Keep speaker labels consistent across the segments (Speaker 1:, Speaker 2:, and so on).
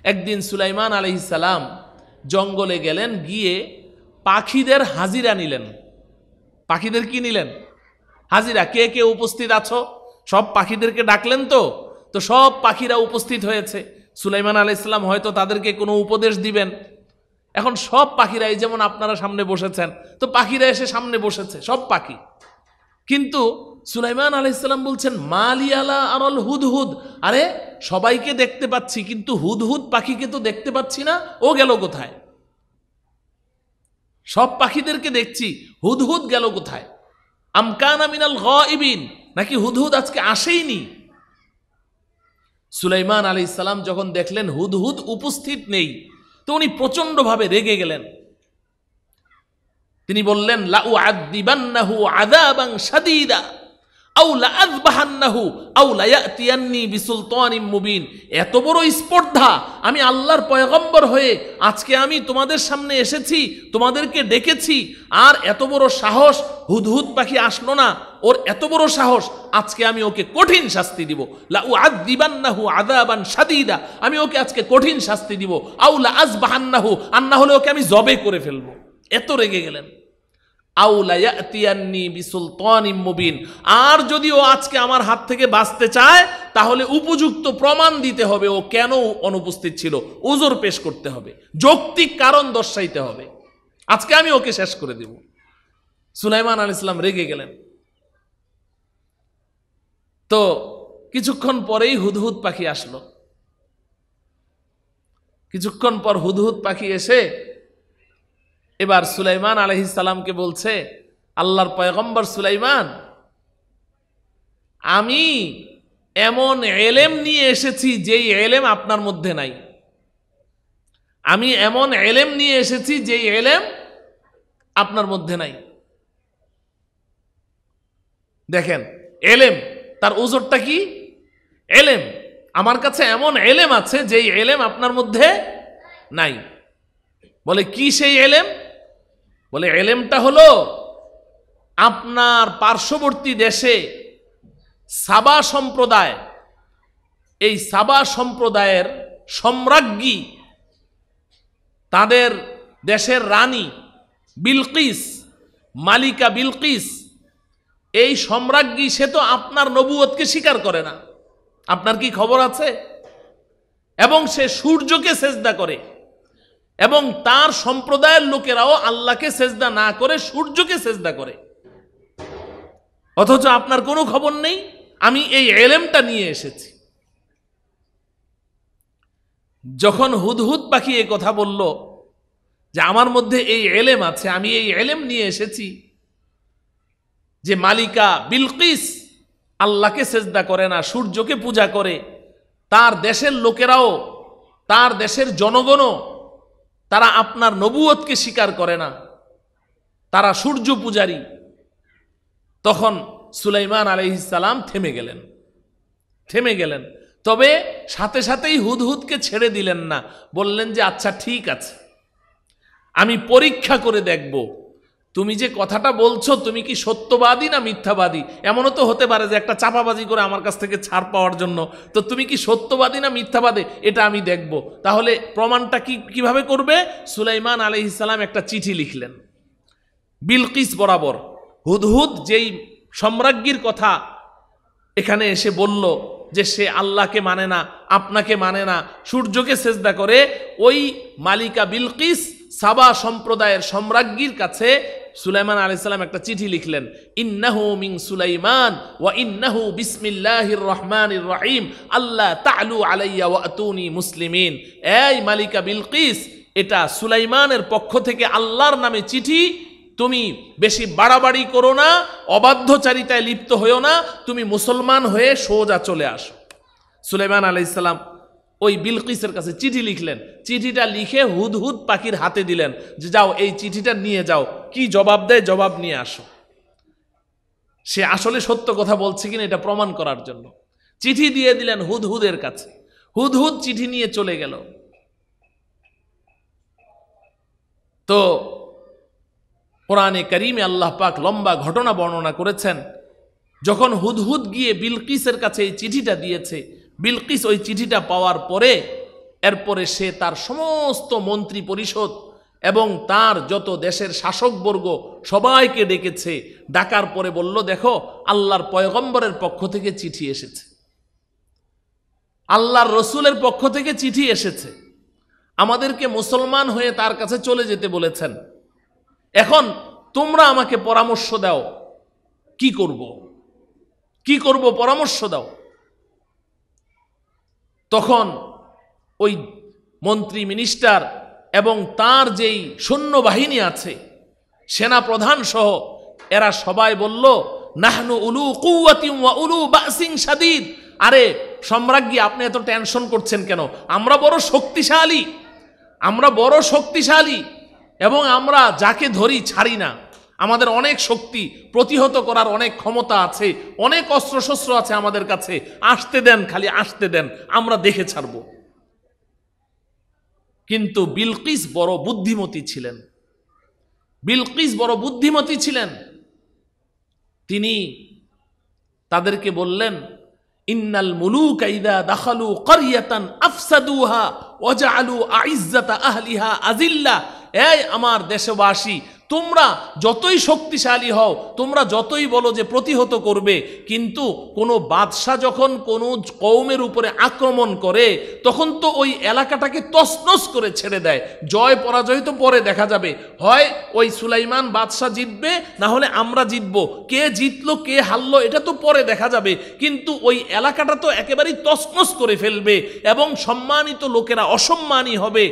Speaker 1: একদিন সুলাইমান আলাইহিস সালাম জঙ্গলে গেলেন, গিয়ে পাখিদের হাজিরা নিলেন। পাখিদের কি নিলেন? হাজিরা। কে কে উপস্থিত আছো? সব পাখিদেরকে ডাকলেন। তো সব পাখিরা উপস্থিত হয়েছে। সুলাইমান আলাইহিস সালাম হয়তো তাদেরকে কোনো উপদেশ দিবেন। এখন সব পাখিরা, এই যেমন আপনারা সামনে বসেছেন, তো পাখিরা এসে সামনে বসেছে, সব পাখি। কিন্তু সুলাইমান আলাইহিস সালাম বলছেন, মালি আলা আরল হুদহুদ, আরে সবাইকে দেখতে পাচ্ছি কিন্তু হুদহুদ পাখিকে তো দেখতে পাচ্ছি না, ও গেল কোথায়? সব পাখিদেরকে দেখছি, হুদহুদ গেল কোথায়? আমকানা মিনাল গায়িবিন, নাকি হুদহুদ আজকে আসেইনি? সুলাইমান আলাইহিস সালাম যখন দেখলেন হুদহুদ উপস্থিত নেই, তো উনি প্রচন্ডভাবে রেগে গেলেন। তিনি বললেন, লাউআযিবান্নাহু আযাবান শাদীদা আও লাআযবাহান্নাহু আও লায়াতিয়ান্নী বিসুলতানিম মুবিন। এত বড় স্পর্ধা, আমি আল্লাহর পয়গম্বর হয়ে আজকে আমি তোমাদের সামনে এসেছি, তোমাদেরকে ডেকেছি, আর এত বড় সাহস, হুদহুদ পাখি আসলো না, ওর এত বড় সাহস, আজকে আমি ওকে কঠিন শাস্তি দিব। লাউআযিবান্নাহু আযাবান শাদীদা, আমি ওকে আজকে কঠিন শাস্তি দিব। আও লাআযবাহান্নাহু, আর না হলে ওকে আমি জবে করে ফেলবো। এত রেগে গেলেন। আও লায়াতিয়ান্নী বিসুলতানিম মুবিন, আর যদি ও আজকে আমার হাত থেকে বাঁচতে চায়, তাহলে উপযুক্ত প্রমাণ দিতে হবে ও কেন অনুপস্থিত ছিল, উযর পেশ করতে হবে, যৌক্তিক কারণ দর্শাইতে হবে। আজকে আমি ওকে শেষ করে দেব। সুলাইমান আলাইহিস সালাম রেগে গেলেন। তো কিছুক্ষণ পরেই হুদহুদ পাখি আসলো। কিছুক্ষণ পর হুদহুদ পাখি এসে এবার সুলাইমান আলাইহিস সালামকে বলছে, আল্লাহর পয়গম্বর সুলাইমান, আমি এমন এলেম নিয়ে এসেছি যেই এলেম আপনার মধ্যে নাই। আমি এমন এলেম নিয়ে এসেছি যেই এলেম আপনার মধ্যে নাই। দেখেন, এলেম, তার ওজরটা কি? এলেম। আমার কাছে এমন এলেম আছে যেই এলেম আপনার মধ্যে নাই। বলে কি সেই এলেম? বলে এলেমটা হলো আপনার পার্শ্ববর্তী দেশে সাবা সম্প্রদায়, এই সাবা সম্প্রদায়ের সম্রাজ্ঞী, তাদের দেশের রানী বিলকিস, মালিকা বিলকিস, এই সম্রাজ্ঞী, সে তো আপনার নবুয়তকে স্বীকার করে না। আপনার কি খবর আছে? এবং সে সূর্যকে সেজদা করে, এবং তার সম্প্রদায়ের লোকেরাও আল্লাহকে সেজদা না করে সূর্যকে সেজদা করে। অথচ আপনার কোনো খবর নেই। আমি এই এলেমটা নিয়ে এসেছি। যখন হুদহুদ পাখি এই কথা বলল যে আমার মধ্যে এই এলেম আছে, আমি এই এলেম নিয়ে এসেছি যে মালিকা বিলকিস আল্লাহকে সেজদা করে না, সূর্যকে পূজা করে, তার দেশের লোকেরাও, তার দেশের জনগণও, তারা আপনার নবুয়তকে স্বীকার করে না, তারা সূর্য পূজারী। তখন সুলাইমান আলাইহিস সালাম থেমে গেলেন। তবে সাথে সাথেই হুদহুদকে ছেড়ে দিলেন না। বললেন যে আচ্ছা ঠিক আছে, আমি পরীক্ষা করে দেখব তুমি যে কথাটা বলছো, তুমি কি সত্যবাদী না মিথ্যাবাদী। এমনও তো হতে পারে যে একটা চাপাবাজি করে আমার কাছ থেকে ছাড় পাওয়ার জন্য, তো তুমি কি সত্যবাদী না মিথ্যাবাদী, এটা আমি দেখব। তাহলে প্রমাণটা কিভাবে করবে? সুলাইমান আলাইহিস সালাম একটা চিঠি লিখলেন বিলকিস বরাবর। হুদহুদ যেই সম্রাজ্ঞীর কথা এখানে এসে বলল যে সে আল্লাহকে মানে না, আপনাকে মানে না, সূর্যকে সেজদা করে, ওই মালিকা বিলকিস সাবা সম্প্রদায়ের সম্রাজ্ঞীর কাছে সুলাইমান আলাইহিস সালাম একটা চিঠি লিখলেন। ইন্নাহু মিন সুলাইমান ওয়া ইন্নাহু বিসমিল্লাহির রহমানির রহিম আল্লাহ তা'লু আলাইয়া ওয়া আতুনি মুসলিমিন। এই মালিকা বিলকিস, এটা সুলাইমানের পক্ষ থেকে আল্লাহর নামে চিঠি, তুমি বেশি বাড়াবাড়ি করো না, অবাধ্যচারিতায় লিপ্ত হইও না, তুমি মুসলমান হয়ে সোজা চলে আসো। সুলাইমান আলাইহিস সালাম ওই বিলকিসের কাছে চিঠি লিখলেন। চিঠিটা লিখে হুদহুদ পাখির হাতে দিলেন যে যাও এই চিঠিটা নিয়ে যাও, কি জবাব দেয় জবাব নিয়ে আসো। সে আসলে সত্য কথা বলছে কিনা এটা প্রমাণ করার জন্য চিঠি দিয়ে দিলেন হুদহুদের কাছে। হুদহুদ চিঠি নিয়ে চলে গেল। তো কোরআনে কারিমে আল্লাহ পাক লম্বা ঘটনা বর্ণনা করেছেন। যখন হুদহুদ গিয়ে বিলকিসের কাছে এই চিঠিটা দিয়েছে, বিলকিস ওই চিঠিটা পাওয়ার পরে এরপরে সে তার সমস্ত মন্ত্রী পরিষদ এবং তার যত দেশের শাসকবর্গ সবাইকে ডেকেছে। ডাকার পরে বলল, দেখো আল্লাহর পয়গম্বরের পক্ষ থেকে চিঠি এসেছে, আল্লাহর রসুলের পক্ষ থেকে চিঠি এসেছে, আমাদেরকে মুসলমান হয়ে তার কাছে চলে যেতে বলেছেন। এখন তোমরা আমাকে পরামর্শ দাও, কি করব, কি করব, পরামর্শ দাও। তখন ওই মন্ত্রী মিনিস্টার এবং তার যেই সৈন্যবাহিনী আছে, সেনা প্রধান সহ, এরা সবাই বলল, নাহনু উলু কুওয়াতিন ওয়া উলু বাসিন শাদীদ। আরে সম্রাজ্ঞী, আপনি এত টেনশন করছেন কেন? আমরা বড় শক্তিশালী, আমরা বড় শক্তিশালী এবং আমরা যাকে ধরি ছাড়ি না। আমাদের অনেক শক্তি, প্রতিহত করার অনেক ক্ষমতা আছে, অনেক অস্ত্রশস্ত্র আছে আমাদের কাছে। আসতে দেন, খালি আসতে দেন, আমরা দেখে ছাড়ব। কিন্তু বিলকিস বড় বুদ্ধিমতী ছিলেন, বিলকিস বড় বুদ্ধিমতী ছিলেন। তিনি তাদেরকে বললেন, ইন্নাল মুলুকা ইযা দাখালু ক্বরিয়াতান আফসাদুহা ওয়া জাআলু আইজ্জাতা আহলিহা আযিল্লা। এই আমার দেশবাসী, তোমরা যতই শক্তিশালী হও, তোমরা যতই বলো যে প্রতিহত করবে, কিন্তু কোনো বাদশাহ যখন কোনো কওমের উপরে আক্রমণ করে, তখন তো ওই এলাকাটাকে তছনছ করে ছেড়ে দেয়। জয় পরাজয় তো পরে দেখা যাবে, হয় ওই সুলাইমান বাদশাহ জিতবে, না হলে আমরা জিতব। কে জিতলো কে হারলো এটা তো পরে দেখা যাবে, কিন্তু ওই এলাকাটা তো একেবারেই তছনছ করে ফেলবে এবং সম্মানিত লোকেরা অসম্মানী হবে,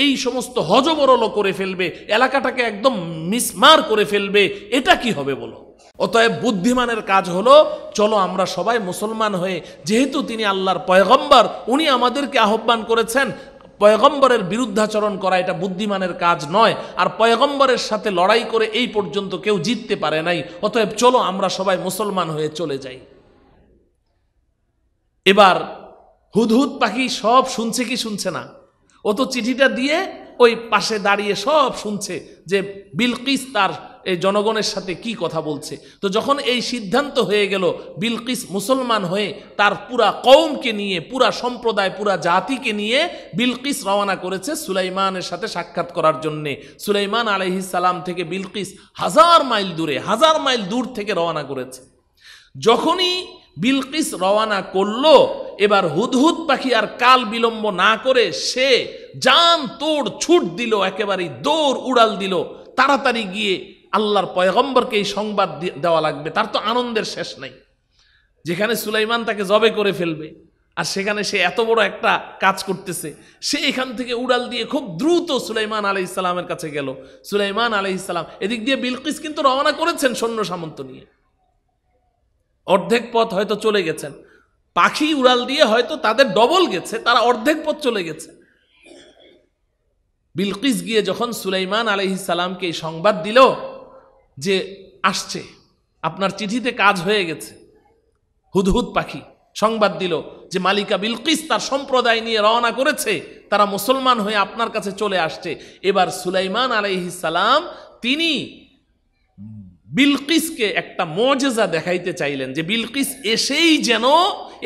Speaker 1: এই সমস্ত হজবরল করে ফেলবে, এলাকাটাকে একদম মিসমার করে ফেলবে। এটা কি হবে বলো? অতএব বুদ্ধিমানের কাজ হলো, চলো আমরা সবাই মুসলমান হয়ে, যেহেতু তিনি আল্লাহর পয়গম্বর, উনি আমাদেরকে আহ্বান করেছেন, পয়গম্বরের বিরুদ্ধাচরণ করা এটা বুদ্ধিমানের কাজ নয়। আর পয়গম্বরের সাথে লড়াই করে এই পর্যন্ত কেউ জিততে পারে নাই। অতএব চলো আমরা সবাই মুসলমান হয়ে চলে যাই। এবার হুদহুদ পাখি সব শুনছে কি শুনছে না? ও তো চিঠিটা দিয়ে ওই পাশে দাঁড়িয়ে সব শুনছে যে বিলকিস তার এই জনগণের সাথে কি কথা বলছে। তো যখন এই সিদ্ধান্ত হয়ে গেল, বিলকিস মুসলমান হয়ে তার পুরা কওমকে নিয়ে, পুরা সম্প্রদায়, পুরা জাতিকে নিয়ে বিলকিস রওনা করেছে সুলাইমানের সাথে সাক্ষাৎ করার জন্যে। সুলাইমান আলাইহিস সালাম থেকে বিলকিস হাজার মাইল দূর থেকে রওনা করেছে। যখনই বিলকিস রওনা করলো, এবার হুদহুদ পাখি আর কাল বিলম্ব না করে সে জান তোড় ছুট দিল, একেবারে দৌড় উড়াল দিল, তাড়াতাড়ি গিয়ে আল্লাহর পয়গম্বরকে এই সংবাদ দেওয়া লাগবে। তার তো আনন্দের শেষ নাই, যেখানে সুলাইমান তাকে জবে করে ফেলবে, আর সেখানে সে এত বড় একটা কাজ করতেছে। সে এখান থেকে উড়াল দিয়ে খুব দ্রুত সুলাইমান আলাইহিস সালামের কাছে গেল। সুলাইমান আলাইহিস সালাম, এদিক দিয়ে বিলকিস কিন্তু রওনা করেছেন সৈন্য সামন্ত নিয়ে, অর্ধেক পথ হয়তো চলে গেছেন, পাখি উড়াল দিয়ে হয়তো তাদের ডবল গেছে, তারা অর্ধেক পথ চলে গেছে। বিলকিস গিয়ে যখন সুলাইমান আলাইহিস সালামকে এই সংবাদ দিল যে আসছে, আপনার চিঠিতে কাজ হয়ে গেছে, হুদহুদ পাখি সংবাদ দিল যে মালিকা বিলকিস তার সম্প্রদায় নিয়ে রওনা করেছে, তারা মুসলমান হয়ে আপনার কাছে চলে আসছে। এবার সুলাইমান আলাইহিস সালাম তিনি বিলকিসকে একটা মুজিজা দেখাইতে চাইলেন, যে বিলকিস এসেই যেন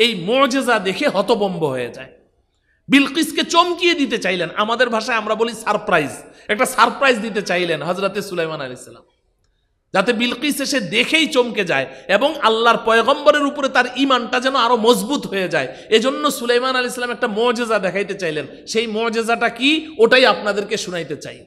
Speaker 1: এই মুজিজা দেখে হতভম্ব হয়ে যায়। বিলকিসকে চমকিয়ে দিতে চাইলেন, আমাদের ভাষায় আমরা বলি সারপ্রাইজ, একটা সারপ্রাইজ দিতে চাইলেন হযরতে সুলাইমান আলাইহিস সালাম, যাতে বিলকিস এসে দেখেই চমকে যায় এবং আল্লাহর পয়গম্বরের উপরে তার ঈমানটা যেন আরো মজবুত হয়ে যায়। এজন্য সুলাইমান আলাইহিস সালাম একটা মুজিজা দেখাইতে চাইলেন। সেই মুজিজাটা কি, ওটাই আপনাদেরকে শুনাইতে চাই।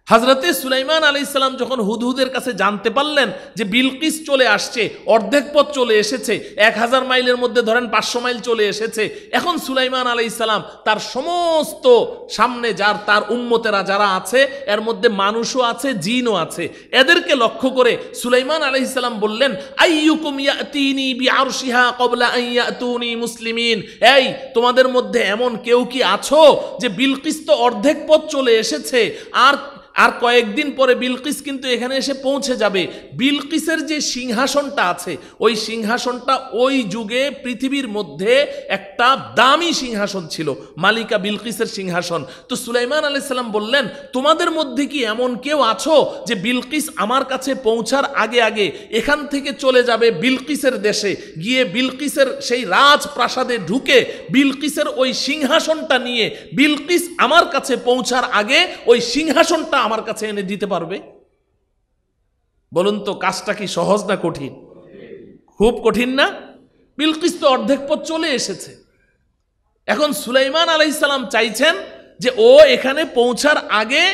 Speaker 1: হযরতে সুলাইমান আলাইহিস সালাম যখন হুদহুদের কাছে জানতে পারলেন যে বিলকিস চলে আসছে, অর্ধেক পথ চলে এসেছে, 1000 মাইলের মধ্যে ধরেন 500 মাইল চলে এসেছে, এখন সুলাইমান আলাইহিস সালাম তার সমস্ত সামনে তার উম্মতেরা যারা আছে, এর মধ্যে মানুষও আছে, জিনও আছে, এদেরকে লক্ষ্য করে সুলাইমান আলাইহিস সালাম বললেন, আইয়ুকুম ইয়াতিনি বিআরশিহা ক্বাবলা আন ইয়াতুনি মুসলিমিন। এই তোমাদের মধ্যে এমন কেউ কি আছো যে বিলকিস তো অর্ধেক পথ চলে এসেছে, আর আর কয়েকদিন পরে বিলকিস কিন্তু এখানে এসে পৌঁছে যাবে। বিলকিসের যে সিংহাসনটা আছে, ওই সিংহাসনটা ওই যুগে পৃথিবীর মধ্যে একটা দামি সিংহাসন ছিল, মালিকা বিলকিসের সিংহাসন। তো সুলাইমান আলাইহিস সালাম বললেন, তোমাদের মধ্যে কি এমন কেউ আছো যে বিলকিস আমার কাছে পৌঁছার আগে আগে এখান থেকে চলে যাবে বিলকিসের দেশে, গিয়ে বিলকিসের সেই রাজপ্রাসাদে ঢুকে বিলকিসের ওই সিংহাসনটা নিয়ে বিলকিস আমার কাছে পৌঁছার আগে ওই সিংহাসনটা আমার কাছে এনে দিতে পারবে? বলুন তো, কাজটা কি সহজ না কঠিন? খুব কঠিন না? বিলকিস তো অর্ধেক পথ চলে এসেছে। এখন সুলাইমান আলাইহিস সালাম চাইছেন যে ও এখানে পৌঁছার আগে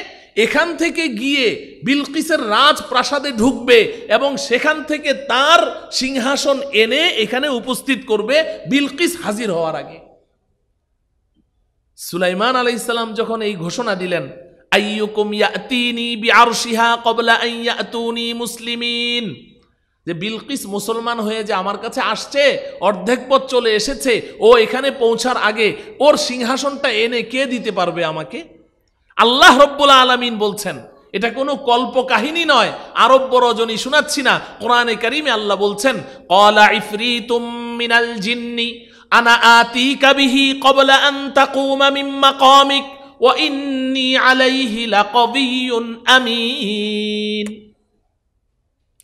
Speaker 1: এখান থেকে গিয়ে বিলকিসের রাজপ্রাসাদে ঢুকবে এবং সেখান থেকে তার সিংহাসন এনে এখানে উপস্থিত করবে বিলকিস হাজির হওয়ার আগে। সুলাইমান আলাইহিস সালাম যখন এই ঘোষণা দিলেন, আইয়ুকুম ইয়াতিনি বিআরশিহা ক্বাবলা আন ইয়াতুনি মুসলিমিন, যে বিলকিস মুসলমান হয়ে যে আমার কাছে আসছে, অর্ধেক পথ চলে এসেছে, ও এখানে পৌঁছার আগে ওর সিংহাসনটা এনে কে দিতে পারবে আমাকে? আল্লাহ রব্বুল আলামিন বলছেন, এটা কোনো কল্প কাহিনী নয়, আরব্য রজনী শোনাচ্ছি না, কোরআনে কারিমে আল্লাহ বলছেন, ক্বালা ইফরিতুম মিনাল জিন্নি আনা আতিকা বিহি ক্বাবলা আন তাকুমা মিন মাকামিক ওয়া ইন্নী আলাইহি লাকাবিয়্যুন আমিন।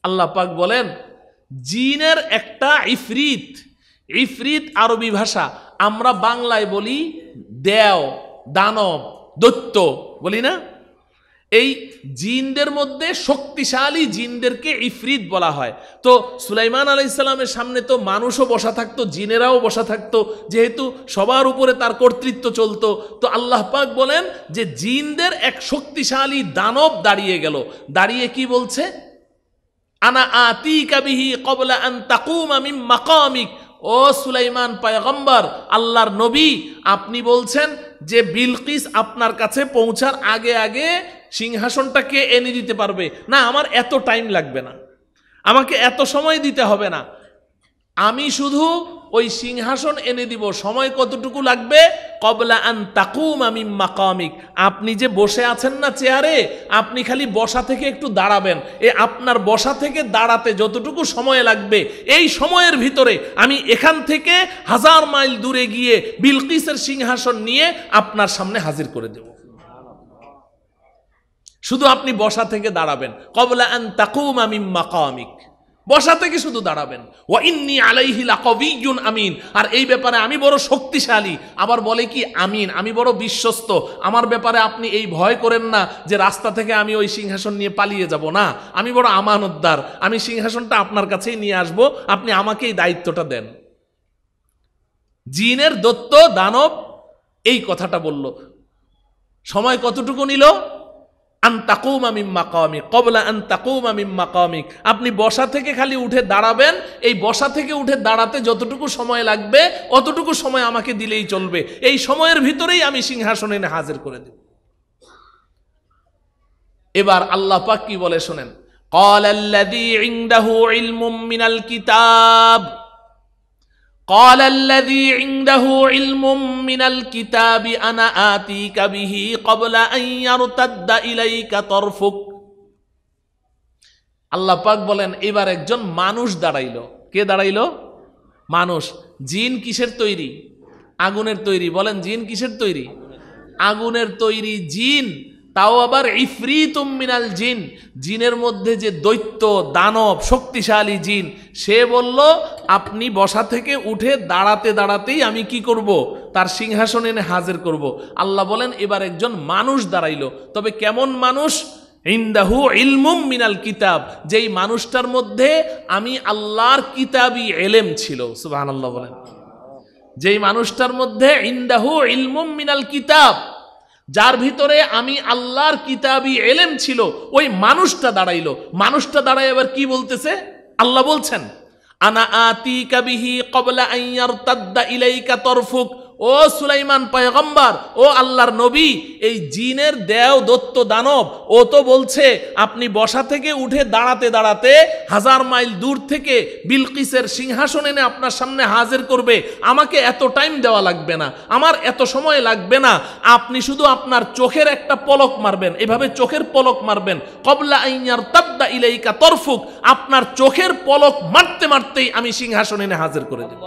Speaker 1: আল্লাহ পাক বলেন, জিনের একটা ইফরিত, ইফরিত আরবি ভাষা, আমরা বাংলায় বলি দেও, দানব, দৈত্য বলি না? এই জিনদের মধ্যে শক্তিশালী জিনদেরকে ইফরিত বলা হয়। তো সুলাইমান আলাইহিস সালামের সামনে তো মানুষও বসা থাকতো, জিনেরাও বসা থাকতো, যেহেতু সবার উপরে তার কর্তৃত্ব চলতো। তো আল্লাহ পাক বলেন যে জিনদের এক শক্তিশালী দানব দাঁড়িয়ে গেল, দাঁড়িয়ে কি বলছে, আনা আতিকা বিহি ক্বাবলা আন তাকুমা মিন মাকামিক। ও সুলাইমান পয়গম্বর, আল্লাহর নবী, আপনি বলছেন যে বিলকিস আপনার কাছে পৌঁছার আগে আগে সিংহাসনটাকে এনে দিতে পারবে? না, আমার এত টাইম লাগবে না, আমাকে এত সময় দিতে হবে না, আমি শুধু ওই সিংহাসন এনে দিব। সময় কতটুকু লাগবে? ক্বাবলা আন তাকুমা মিন মাকামিক, আপনি যে বসে আছেন না চেয়ারে, আপনি খালি বসা থেকে একটু দাঁড়াবেন, আপনার বসা থেকে দাঁড়াতে যতটুকু সময় লাগবে, এই সময়ের ভিতরে আমি এখান থেকে 1000 মাইল দূরে গিয়ে বিলকিসের সিংহাসন নিয়ে আপনার সামনে হাজির করে দেব। শুধু আপনি বসা থেকে দাঁড়াবেন, ক্বাবলা আন তাকুমা মিন মাকামিক, বসা থেকে শুধু দাঁড়াবেন। ওয়া ইন্নী আলাইহি লাকাবিয়্যুন আমিন, আর এই ব্যাপারে আমি বড় শক্তিশালী। আবার বলে কি আমিন, আমি বড় বিশ্বস্ত, আমার ব্যাপারে আপনি এই ভয় করেন না যে রাস্তা থেকে আমি ওই সিংহাসন নিয়ে পালিয়ে যাব, না, আমি বড় আমানতদার, আমি সিংহাসনটা আপনার কাছেই নিয়ে আসব, আপনি আমাকে এই দায়িত্বটা দেন। জিনের দৈত্য দানব এই কথাটা বলল। সময় কতটুকু নিল? আন তাকুমা মিন মাকামিক, ক্বাবলা আন তাকুমা মিন মাকামিক, আপনি বসা থেকে খালি উঠে দাঁড়াবেন, এই বসা থেকে উঠে দাঁড়াতে যতটুকু সময় লাগবে অতটুকু সময় আমাকে দিলেই চলবে, এই সময়ের ভিতরেই আমি সিংহাসন এনে হাজির করে দেব। এবার আল্লাহ পাক কি বলে শোনেন, ক্বালাল্লাযী ইনদাহু ইলমুম মিনাল কিতাব, قال الذي عنده علم من الكتاب أنا آتيك به قبل أن يرتد إليك طرفك। আল্লাহ পাক বলেন, এবার একজন মানুষ দাঁড়াইলো। কে দাঁড়াইলো? মানুষ। জিন কিসের তৈরি? আগুনের তৈরি। বলেন, জিন কিসের তৈরি? আগুনের তৈরি জিন, তাও আবার ইফরিতুম মিনাল জিন, জিনের মধ্যে যে দৈত্য দানব শক্তিশালী জিন, সে বলল আপনি বসা থেকে উঠে দাঁড়াতে দাঁড়াতেই আমি কি করব? তার সিংহাসন এনে হাজির করব। আল্লাহ বলেন, এবার একজন মানুষ দাঁড়াইলো। তবে কেমন মানুষ? ইনদাহু ইলমুম মিনাল কিতাব, যেই মানুষটার মধ্যে আমি আল্লাহর কিতাবি ইলম ছিল। সুবহানাল্লাহ বলেন। যেই মানুষটার মধ্যে ইনদাহু ইলমুম মিনাল কিতাব, যার ভিতরে আমি আল্লাহর কিতাবি ইলম ছিল, ওই মানুষটা দাঁড়াইলো। মানুষটা দাঁড়ায় এবার কি বলতেছে? আল্লাহ বলছেন, আনা আতিকা বিহি ক্বাবলা আন ইয়ারতাদ্দা ইলাইকা তরফুক ও সুলাইমান পয়গম্বর, ও আল্লাহর নবী, এই জিনের দেও দত্ত দানব ও তো বলছে আপনি বসা থেকে উঠে দাঁড়াতে দাঁড়াতে 1000 মাইল দূর থেকে বিলকিসের সিংহাসন এনে আপনার সামনে হাজির করবে, আমাকে এত টাইম দেওয়া লাগবে না, আমার এত সময় লাগবে না, আপনি শুধু আপনার চোখের একটা পলক মারবেন, এভাবে চোখের পলক মারবেন, কবলা আইয়ার তাবদা ইলাইকা তরফুক, আপনার চোখের পলক মারতে মারতেই আমি সিংহাসন এনে হাজির করে দেব।